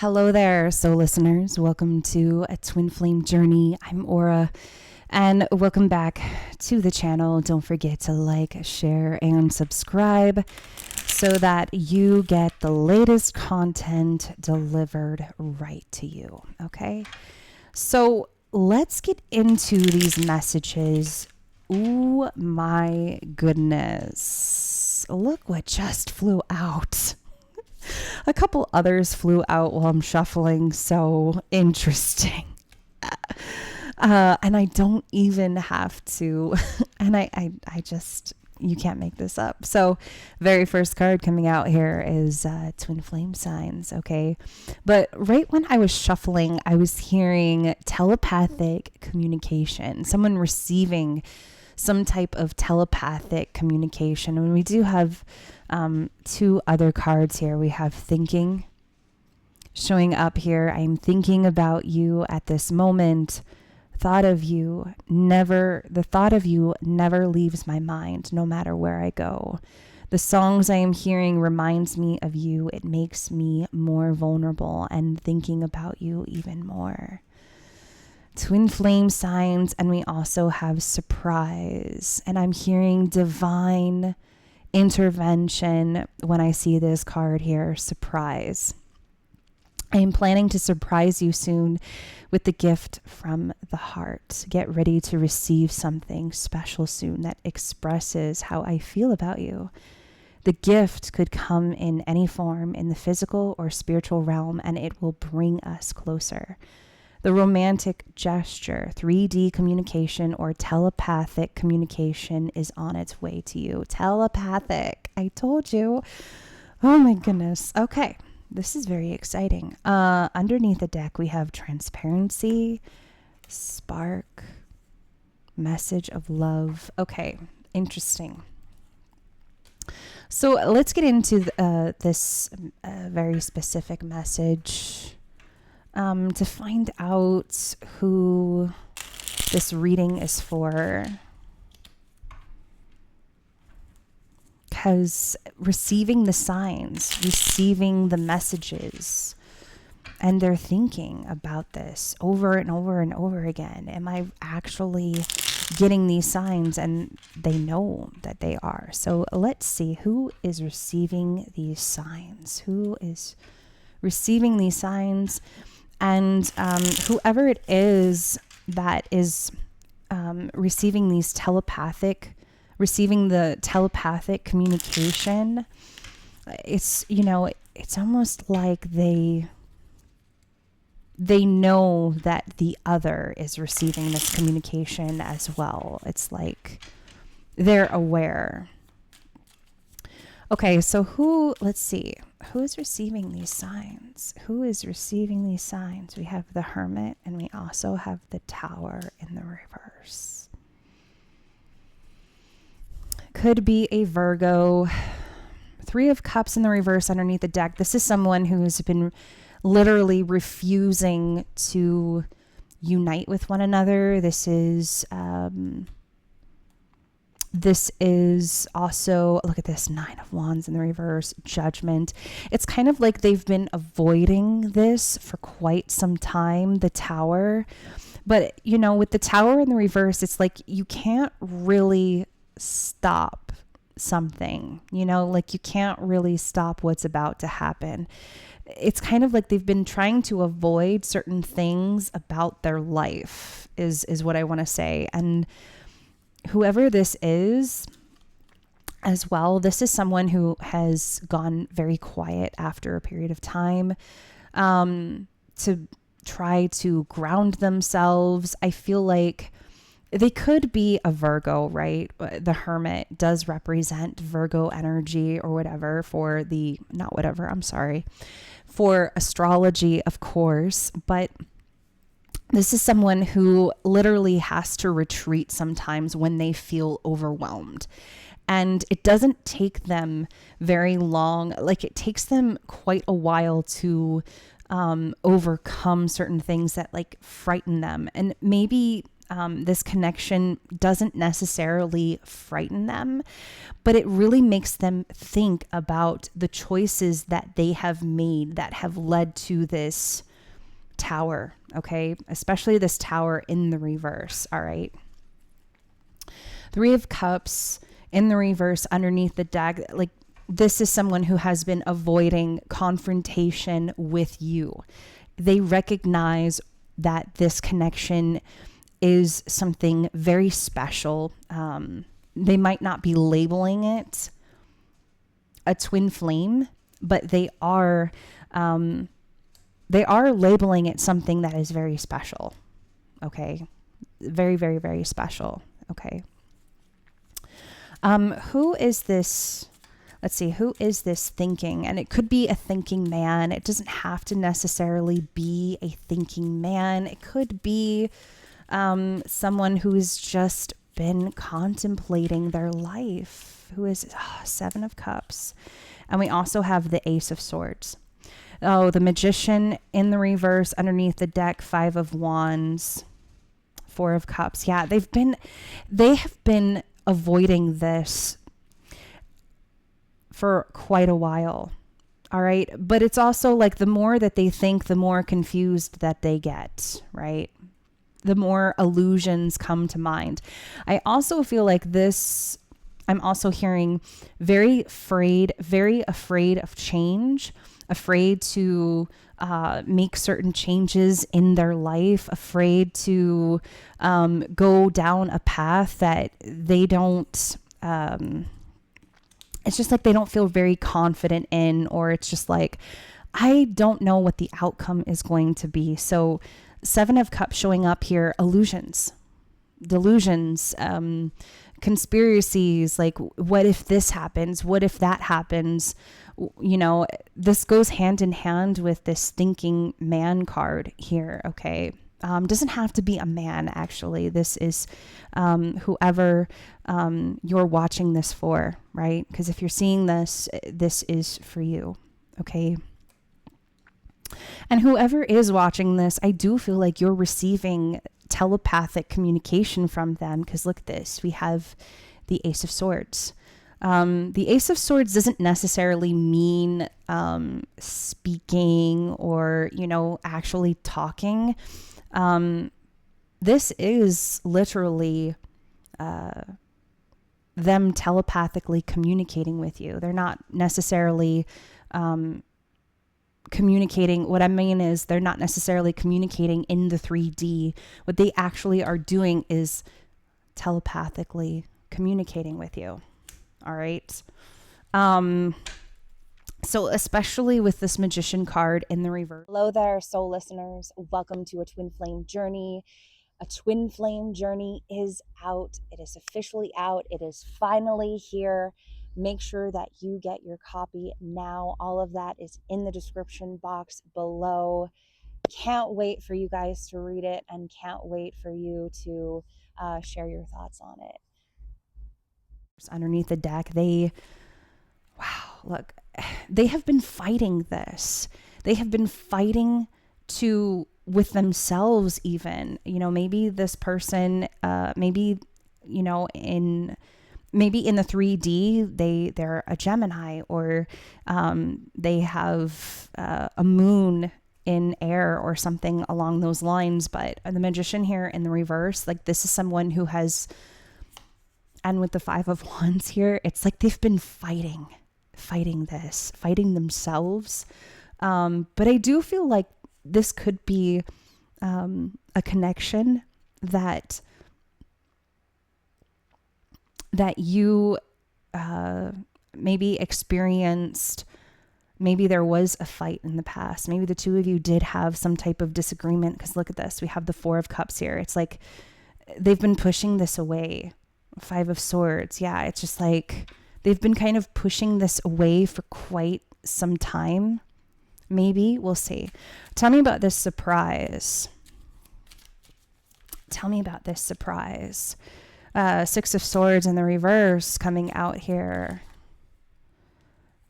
Hello there, soul listeners. Welcome to a Twin Flame Journey. I'm Aura, and welcome back to the channel. Don't forget to like, share, and subscribe so that you get the latest content delivered right to you. Okay? So let's get into these messages. Ooh, my goodness. Look what just flew out. A couple others flew out while I'm shuffling. So interesting. And I don't even have to. And I just, you can't make this up. So very first card coming out here is twin flame signs. Okay. But right when I was shuffling, I was hearing telepathic communication, someone receiving some type of telepathic communication. And we do have two other cards here. We have thinking showing up here. I'm thinking about you at this moment. The thought of you never leaves my mind, no matter where I go. The songs I am hearing reminds me of you. It makes me more vulnerable and thinking about you even more. Twin flame signs, and we also have surprise. And I'm hearing divine intervention when I see this card here, surprise. I am planning to surprise you soon with the gift from the heart. Get ready to receive something special soon that expresses how I feel about you. The gift could come in any form, in the physical or spiritual realm, and it will bring us closer. The romantic gesture, 3D communication, or telepathic communication is on its way to you. Telepathic. I told you. Oh my goodness. Okay. This is very exciting. Underneath the deck, we have transparency, spark, message of love. Okay. Interesting. So let's get into this very specific message. To find out who this reading is for, because receiving the signs, receiving the messages, and they're thinking about this over and over and over again. Am I actually getting these signs? And they know that they are. So let's see who is receiving these signs. Who is receiving these signs? And whoever it is that is receiving the telepathic communication, it's almost like they know that the other is receiving this communication as well. It's like they're aware. Okay, so let's see. Who is receiving these signs? Who is receiving these signs? We have the Hermit, and we also have the Tower in the reverse. Could be a Virgo. 3 of Cups in the reverse underneath the deck. This is someone who's been literally refusing to unite with one another. This is also, look at this, 9 of Wands in the reverse, Judgment. It's kind of like they've been avoiding this for quite some time, the Tower. But, with the Tower in the reverse, it's like you can't really stop something, like you can't really stop what's about to happen. It's kind of like they've been trying to avoid certain things about their life is what I want to say. And whoever this is as well, this is someone who has gone very quiet after a period of time to try to ground themselves. I feel like they could be a Virgo, right? The Hermit does represent Virgo energy or whatever for astrology, of course. But this is someone who literally has to retreat sometimes when they feel overwhelmed. And it doesn't take them very long. Like, it takes them quite a while to overcome certain things that like frighten them. And maybe This connection doesn't necessarily frighten them, but it really makes them think about the choices that they have made that have led to this tower, okay? Especially this tower in the reverse, all right? Three of Cups in the reverse underneath the deck, like this is someone who has been avoiding confrontation with you. They recognize that this connection is something very special. They might not be labeling it a twin flame, but they are labeling it something that is very special. Okay. Very, very, very special. Okay. Who is this? Let's see. Who is this thinking? And it could be a thinking man. It doesn't have to necessarily be a thinking man. It could be someone who has just been contemplating their life, who is Seven of Cups. And we also have the Ace of Swords. Oh, the Magician in the reverse underneath the deck, Five of Wands, Four of Cups. Yeah, they have been avoiding this for quite a while. All right. But it's also like the more that they think, the more confused that they get, right? The more illusions come to mind. I also feel like this, I'm also hearing very afraid of change, afraid to make certain changes in their life, afraid to go down a path that they don't, it's just like they don't feel very confident in, or it's just like, I don't know what the outcome is going to be. So Seven of Cups showing up here, illusions, delusions, conspiracies, like what if this happens? What if that happens? You know, this goes hand in hand with this thinking man card here. Okay. Doesn't have to be a man, actually. This is whoever you're watching this for, right? Because if you're seeing this, this is for you. Okay. And whoever is watching this, I do feel like you're receiving telepathic communication from them, because look at this. We have the Ace of Swords. The Ace of Swords doesn't necessarily mean speaking or, you know, actually talking. This is literally them telepathically communicating with you. They're not necessarily communicating. What I mean is they're not necessarily communicating in the 3D. What they actually are doing is telepathically communicating with you. All right. So especially with this Magician card in the reverse. Hello there, soul listeners. Welcome to A Twin Flame Journey. A Twin Flame Journey is out. It is officially out. It is finally here. Make sure that you get your copy now. All of that is in the description box below. Can't wait for you guys to read it, and can't wait for you to share your thoughts on it. Underneath the deck, look, they have been fighting this. They have been fighting with themselves even. You know, maybe this person, maybe in the 3D, they're a Gemini, or they have a moon in air or something along those lines. But the Magician here in the reverse, like this is someone who has, and with the Five of Wands here, it's like they've been fighting themselves. But I do feel like this could be a connection that you maybe experienced. Maybe there was a fight in the past. Maybe the two of you did have some type of disagreement, because look at this. We have the Four of Cups here. It's like they've been pushing this away. Five of Swords. Yeah, it's just like they've been kind of pushing this away for quite some time. Maybe. We'll see. Tell me about this surprise. Six of Swords in the reverse coming out here.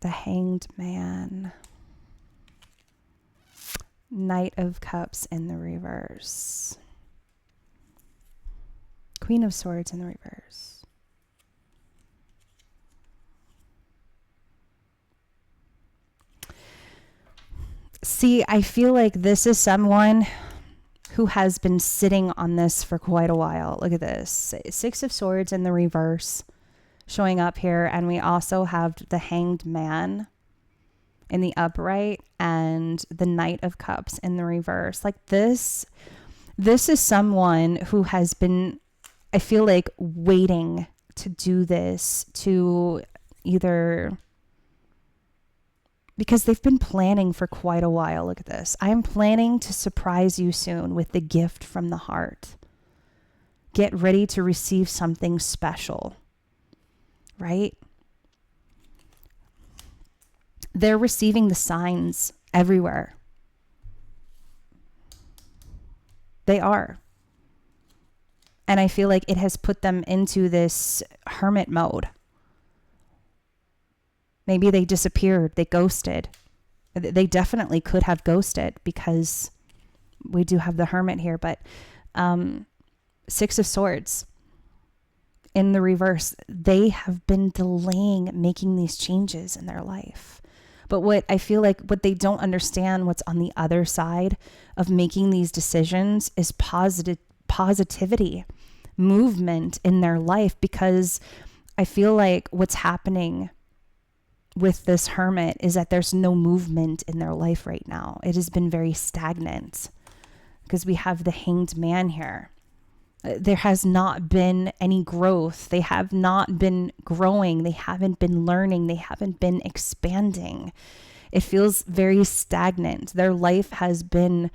The Hanged Man. Knight of Cups in the reverse. Queen of Swords in the reverse. See, I feel like this is someone who has been sitting on this for quite a while. Look at this. Six of Swords in the reverse showing up here. And we also have the Hanged Man in the upright and the Knight of Cups in the reverse. Like this is someone who has been, I feel like, waiting to do this, to either, because they've been planning for quite a while. Look at this. I am planning to surprise you soon with the gift from the heart. Get ready to receive something special, right? They're receiving the signs everywhere. They are. And I feel like it has put them into this hermit mode. Maybe they disappeared. They ghosted. They definitely could have ghosted because we do have the Hermit here. But Six of Swords in the reverse, they have been delaying making these changes in their life. But what I feel like what they don't understand, what's on the other side of making these decisions, is positivity, movement in their life. Because I feel like what's happening with this Hermit is that there's no movement in their life right now. It has been very stagnant because we have the Hanged Man here. There has not been any growth. They have not been growing. They haven't been learning. They haven't been expanding. It feels very stagnant. Their life has been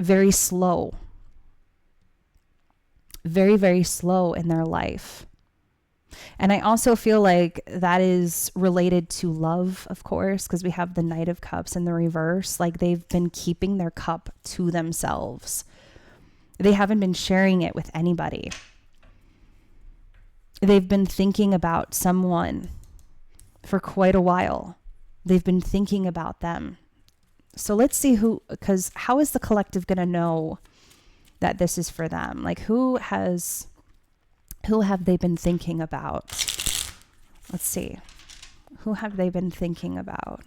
very slow. Very, very slow in their life. And I also feel like that is related to love, of course, because we have the Knight of Cups in the reverse. Like they've been keeping their cup to themselves. They haven't been sharing it with anybody. They've been thinking about someone for quite a while. They've been thinking about them. So let's see because how is the collective going to know that this is for them? Like who have they been thinking about? Let's see. Who have they been thinking about?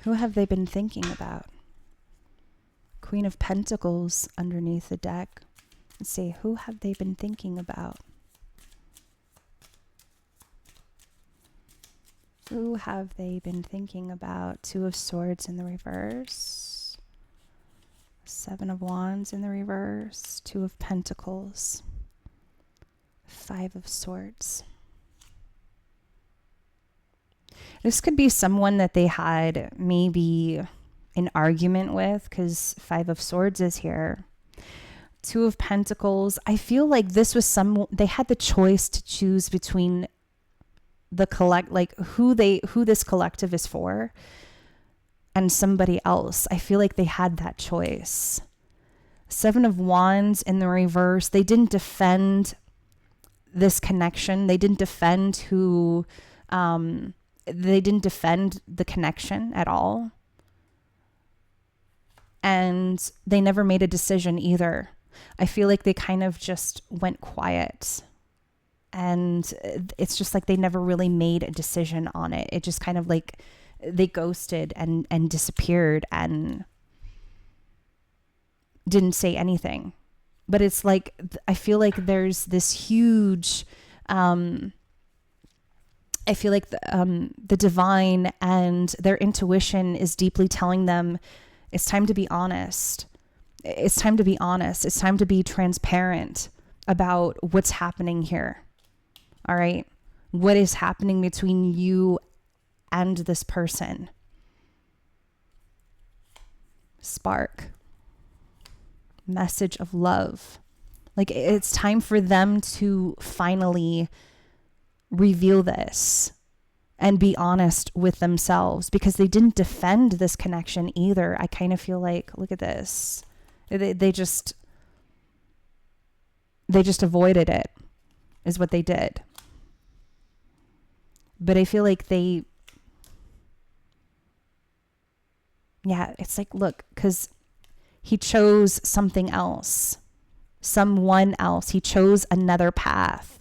Who have they been thinking about? Queen of Pentacles underneath the deck. Let's see. Who have they been thinking about? Who have they been thinking about? Two of Swords in the reverse. Seven of Wands in the reverse. Two of Pentacles. Five of Swords. This could be someone that they had maybe an argument with because Five of Swords is here. Two of Pentacles. I feel like this was they had the choice to choose between who this collective is for and somebody else. I feel like they had that choice. Seven of Wands in the reverse. They didn't defend this connection. They didn't defend they didn't defend the connection at all. And they never made a decision either. I feel like they kind of just went quiet. And it's just like they never really made a decision on it. It just kind of like they ghosted and disappeared and didn't say anything. But it's like, I feel like there's this huge, I feel like the divine and their intuition is deeply telling them it's time to be honest. It's time to be honest. It's time to be transparent about what's happening here. All right. What is happening between you and this person? Spark. Message of love. Like it's time for them to finally reveal this and be honest with themselves because they didn't defend this connection either. I kind of feel like, look at this. They just avoided it is what they did. But I feel like it's like, look, because he chose something else, someone else. He chose another path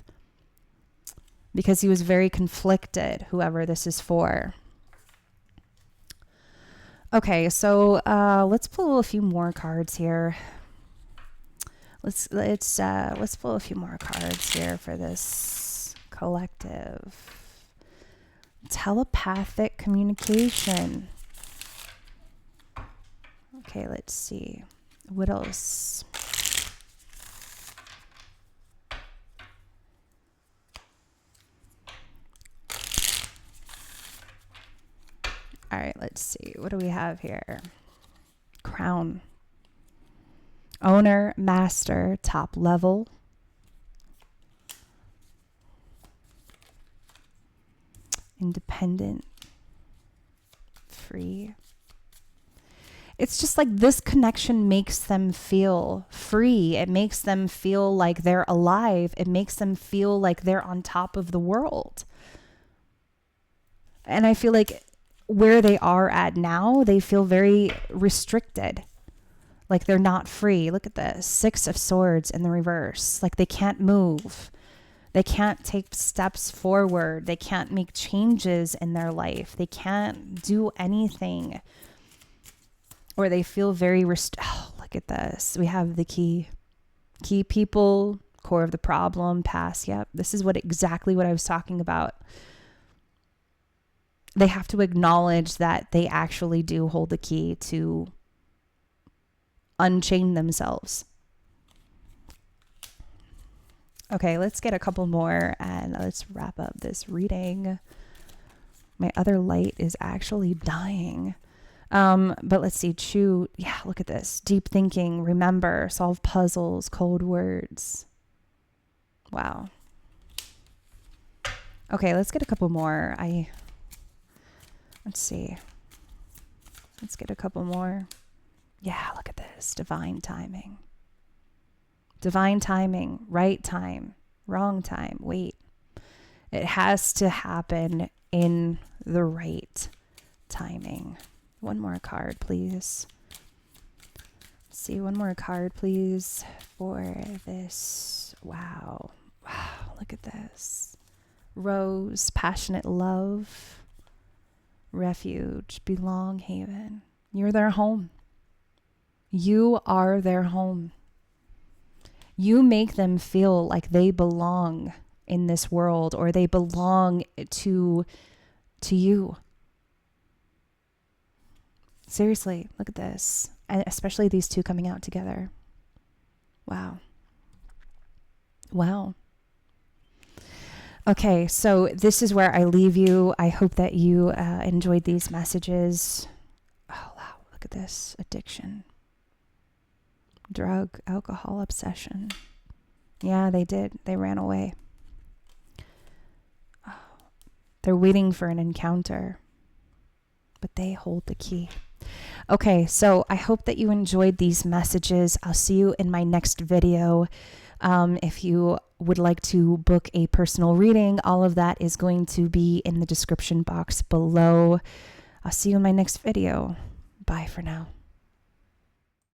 because he was very conflicted, whoever this is for. Okay, so let's pull a few more cards here. Let's pull a few more cards here for this collective. Telepathic communication. Okay, let's see. What else? All right, let's see. What do we have here? Crown. Owner, master, top level. Independent. Free. It's just like this connection makes them feel free. It makes them feel like they're alive. It makes them feel like they're on top of the world. And I feel like where they are at now, they feel very restricted. Like they're not free. Look at this. 6 of Swords in the reverse. Like they can't move. They can't take steps forward. They can't make changes in their life. They can't do anything. Or they feel very oh, look at this. We have the key. Key people, core of the problem, past. Yep. This is exactly what I was talking about. They have to acknowledge that they actually do hold the key to unchain themselves. Okay, let's get a couple more and let's wrap up this reading. My other light is actually dying. But let's see. Yeah, look at this. Deep thinking, remember, solve puzzles, cold words. Wow. Okay, let's get a couple more. Let's see. Let's get a couple more. Yeah, look at this. Divine timing. Divine timing. Right time. Wrong time. Wait. It has to happen in the right timing. One more card, please. Let's see. One more card, please, for this. Wow. Wow. Look at this. Rose. Passionate love. Refuge, belong, haven. You're their home. You are their home. You make them feel like they belong in this world, or they belong to you. Seriously, look at this. And especially these two coming out together. Wow. Wow. Okay, so this is where I leave you. I hope that you enjoyed these messages. Oh, wow. Look at this. Addiction. Drug, alcohol, obsession. Yeah, they did. They ran away. Oh, they're waiting for an encounter, but they hold the key. Okay, so I hope that you enjoyed these messages. I'll see you in my next video. If you would like to book a personal reading, all of that is going to be in the description box below. I'll see you in my next video. Bye for now.